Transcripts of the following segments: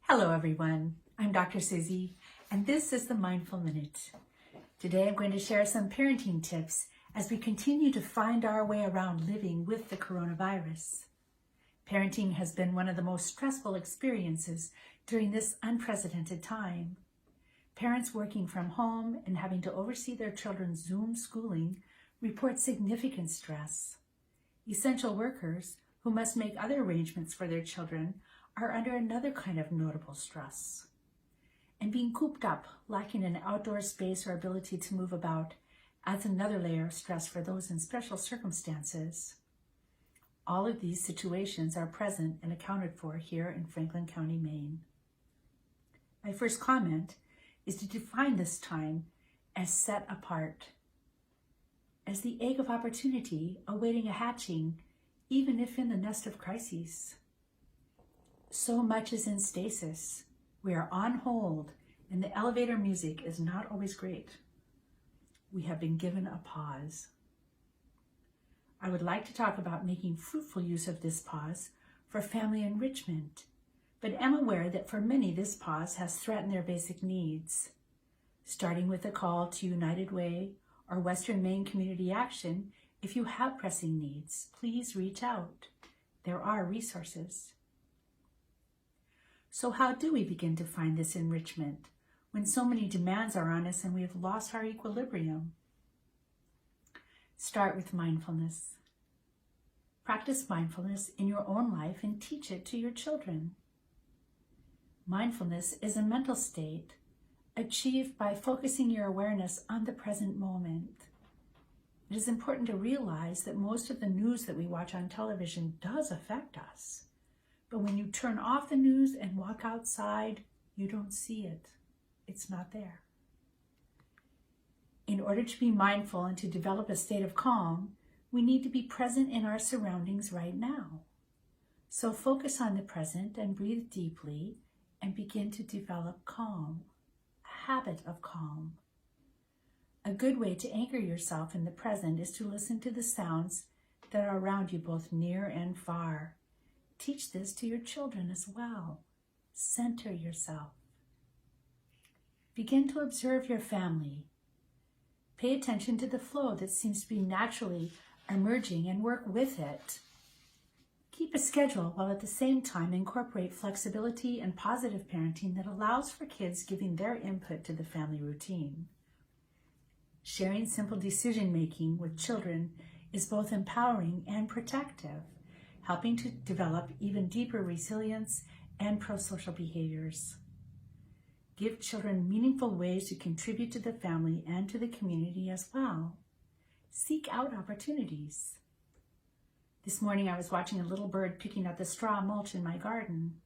Hello everyone, I'm Dr. Susie and this is the Mindful Minute. Today I'm going to share some parenting tips as we continue to find our way around living with the coronavirus. Parenting has been one of the most stressful experiences during this unprecedented time. Parents working from home and having to oversee their children's Zoom schooling report significant stress. Essential workers who must make other arrangements for their children are under another kind of notable stress. And being cooped up, lacking an outdoor space or ability to move about, adds another layer of stress for those in special circumstances. All of these situations are present and accounted for here in Franklin County, Maine. My first comment is to define this time as set apart, as the egg of opportunity awaiting a hatching, even if in the nest of crises. So much is in stasis. We are on hold, and the elevator music is not always great. We have been given a pause. I would like to talk about making fruitful use of this pause for family enrichment, but am aware that for many this pause has threatened their basic needs. Starting with a call to United Way or Western Maine Community Action, if you have pressing needs, please reach out. There are resources. So how do we begin to find this enrichment when so many demands are on us and we have lost our equilibrium? Start with mindfulness. Practice mindfulness in your own life and teach it to your children. Mindfulness is a mental state achieved by focusing your awareness on the present moment. It is important to realize that most of the news that we watch on television does affect us. But when you turn off the news and walk outside, you don't see it. It's not there. In order to be mindful and to develop a state of calm, we need to be present in our surroundings right now. So focus on the present and breathe deeply and begin to develop calm, a habit of calm. A good way to anchor yourself in the present is to listen to the sounds that are around you, both near and far. Teach this to your children as well. Center yourself. Begin to observe your family. Pay attention to the flow that seems to be naturally emerging and work with it. Keep a schedule while at the same time incorporate flexibility and positive parenting that allows for kids giving their input to the family routine. Sharing simple decision-making with children is both empowering and protective, helping to develop even deeper resilience and pro-social behaviors. Give children meaningful ways to contribute to the family and to the community as well. Seek out opportunities. This morning I was watching a little bird picking at the straw mulch in my garden.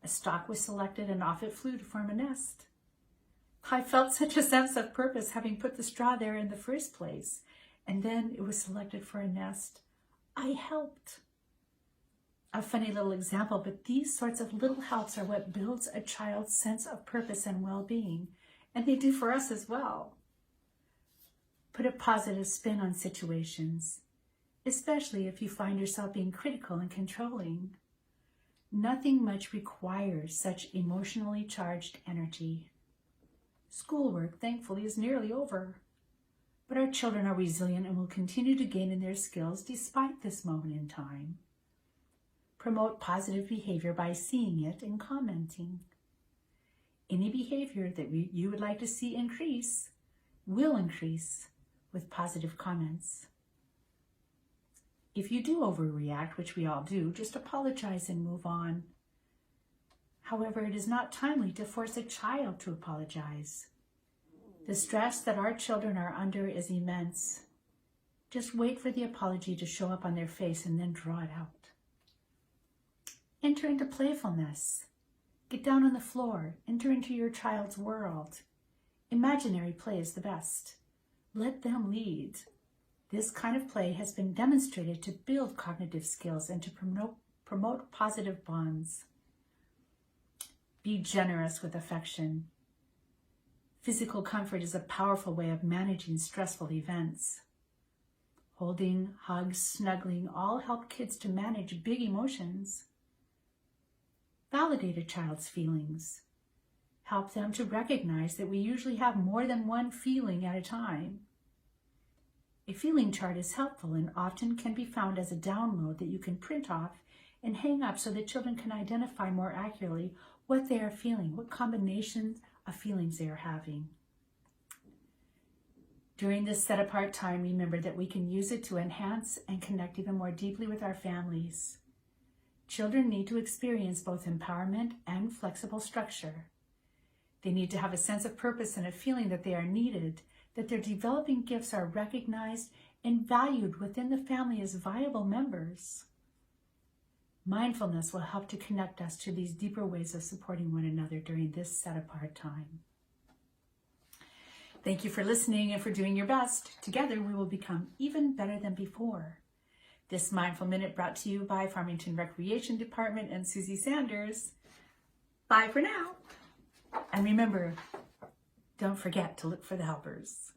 A stalk was selected and off it flew to form a nest. I felt such a sense of purpose having put the straw there in the first place, and then it was selected for a nest. I helped. A funny little example, but these sorts of little helps are what builds a child's sense of purpose and well-being, and they do for us as well. Put a positive spin on situations, especially if you find yourself being critical and controlling. Nothing much requires such emotionally charged energy. Schoolwork, thankfully, is nearly over, but our children are resilient and will continue to gain in their skills despite this moment in time. Promote positive behavior by seeing it and commenting. Any behavior that you would like to see increase will increase with positive comments. If you do overreact, which we all do, just apologize and move on. However, it is not timely to force a child to apologize. The stress that our children are under is immense. Just wait for the apology to show up on their face and then draw it out. Enter into playfulness. Get down on the floor. Enter into your child's world. Imaginary play is the best. Let them lead. This kind of play has been demonstrated to build cognitive skills and to promote positive bonds. Be generous with affection. Physical comfort is a powerful way of managing stressful events. Holding, hugs, snuggling all help kids to manage big emotions. Validate a child's feelings. Help them to recognize that we usually have more than one feeling at a time. A feeling chart is helpful and often can be found as a download that you can print off and hang up so that children can identify more accurately what they are feeling, what combinations of feelings they are having. During this set-apart time, remember that we can use it to enhance and connect even more deeply with our families. Children need to experience both empowerment and flexible structure. They need to have a sense of purpose and a feeling that they are needed, that their developing gifts are recognized and valued within the family as viable members. Mindfulness will help to connect us to these deeper ways of supporting one another during this set-apart time. Thank you for listening and for doing your best. Together, we will become even better than before. This Mindful Minute brought to you by Farmington Recreation Department and Susie Sanders. Bye for now. And remember, don't forget to look for the helpers.